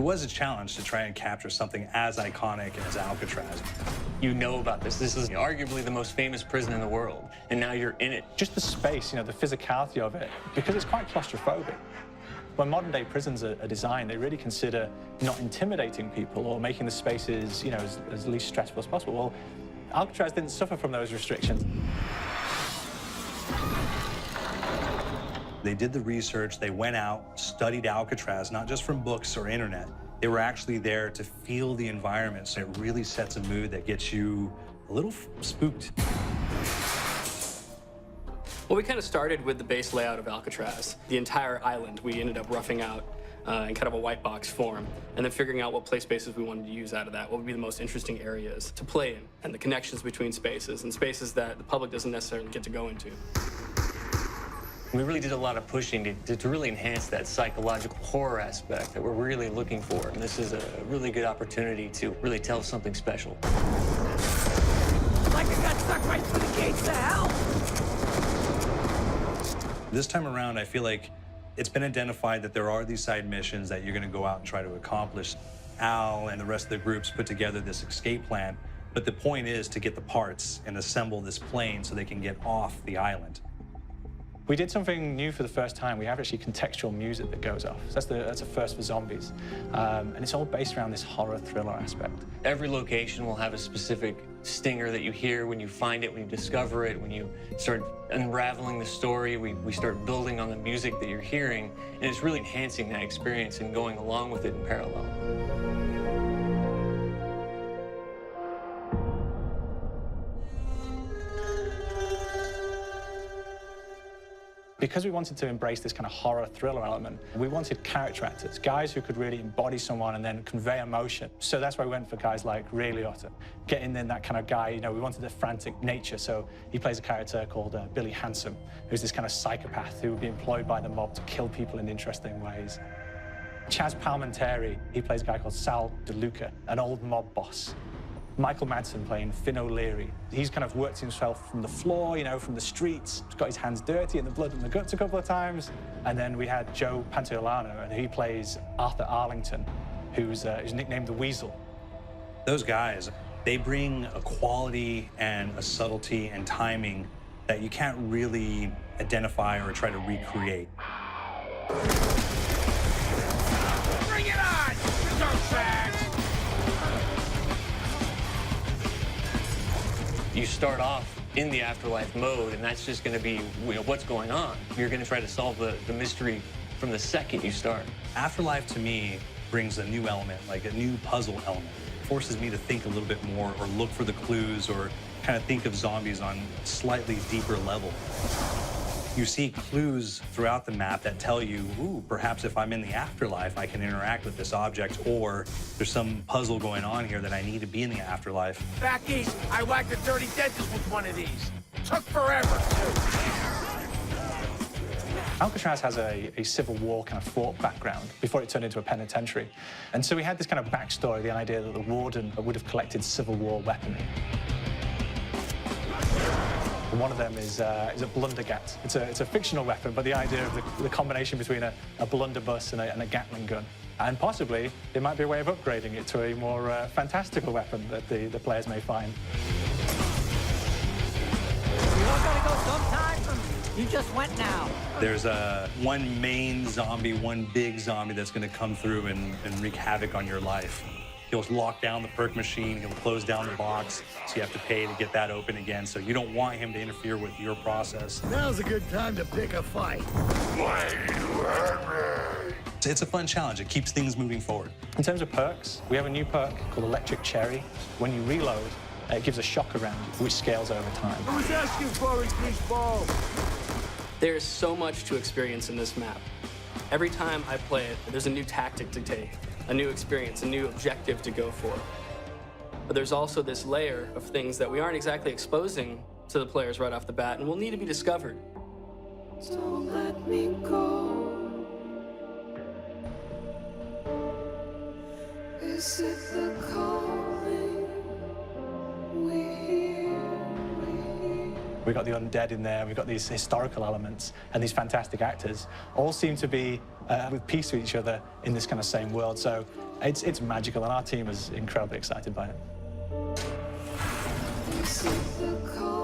It was a challenge to try and capture something as iconic as Alcatraz. You know about this. This is arguably the most famous prison in the world, and now you're in it. Just the space, the physicality of it, because it's quite claustrophobic. When modern-day prisons are designed, they really consider not intimidating people or making the spaces, as least stressful as possible. Well, Alcatraz didn't suffer from those restrictions. They did the research, they went out, studied Alcatraz, not just from books or internet. They were actually there to feel the environment, so it really sets a mood that gets you a little spooked. Well, we kind of started with the base layout of Alcatraz. The entire island we ended up roughing out in kind of a white box form, and then figuring out what play spaces we wanted to use out of that, what would be the most interesting areas to play in, and the connections between spaces, and spaces that the public doesn't necessarily get to go into. We really did a lot of pushing to really enhance that psychological horror aspect that we're really looking for. And this is a really good opportunity to really tell something special. Like I got stuck right through the gates to hell! This time around, I feel like it's been identified that there are these side missions that you're going to go out and try to accomplish. Al and the rest of the groups put together this escape plan, but the point is to get the parts and assemble this plane so they can get off the island. We did something new for the first time. We have actually contextual music that goes off. So that's a first for zombies. And it's all based around this horror thriller aspect. Every location will have a specific stinger that you hear when you find it, when you discover it, when you start unraveling the story. We start building on the music that you're hearing, and it's really enhancing that experience and going along with it in parallel. Because we wanted to embrace this kind of horror thriller element, we wanted character actors, guys who could really embody someone and then convey emotion. So that's why we went for guys like Ray Liotta, getting in that kind of guy, we wanted a frantic nature. So he plays a character called Billy Handsome, who's this kind of psychopath who would be employed by the mob to kill people in interesting ways. Chaz Palminteri, he plays a guy called Sal DeLuca, an old mob boss. Michael Madsen playing Finn O'Leary. He's kind of worked himself from the floor, from the streets. He's got his hands dirty and the blood and the guts a couple of times. And then we had Joe Pantoliano, and he plays Arthur Arlington, who's nicknamed the Weasel. Those guys, they bring a quality and a subtlety and timing that you can't really identify or try to recreate. Bring it on! Dirtbags! You start off in the afterlife mode, and that's just going to be what's going on. You're going to try to solve the mystery from the second you start. Afterlife, to me, brings a new element, like a new puzzle element. It forces me to think a little bit more or look for the clues or kind of think of zombies on a slightly deeper level. You see clues throughout the map that tell you, ooh, perhaps if I'm in the afterlife, I can interact with this object, or there's some puzzle going on here that I need to be in the afterlife. Back east, I whacked a dirty dentist with one of these. Took forever, too. Alcatraz has a Civil War kind of fort background before it turned into a penitentiary. And so we had this kind of backstory, the idea that the warden would have collected Civil War weaponry. And one of them is a blundergat. It's a fictional weapon, but the idea of the combination between a blunderbuss and a Gatling gun. And possibly, there might be a way of upgrading it to a more fantastical weapon that the players may find. You all gotta go sometime. You just went now. There's one main zombie, one big zombie that's going to come through and wreak havoc on your life. He'll lock down the perk machine, he'll close down the box, so you have to pay to get that open again. So you don't want him to interfere with your process. Now's a good time to pick a fight. It's a fun challenge. It keeps things moving forward. In terms of perks, we have a new perk called Electric Cherry. When you reload, it gives a shock around, which scales over time. Who's asking for his baseball? There's so much to experience in this map. Every time I play it, there's a new tactic to take, a new experience, a new objective to go for. But there's also this layer of things that we aren't exactly exposing to the players right off the bat and will need to be discovered. Don't let me go. Is it the calling we hear? We we've got the undead in there, we've got these historical elements, and these fantastic actors all seem to be with peace with each other in this kind of same world. So it's magical, and our team is incredibly excited by it. This is the call.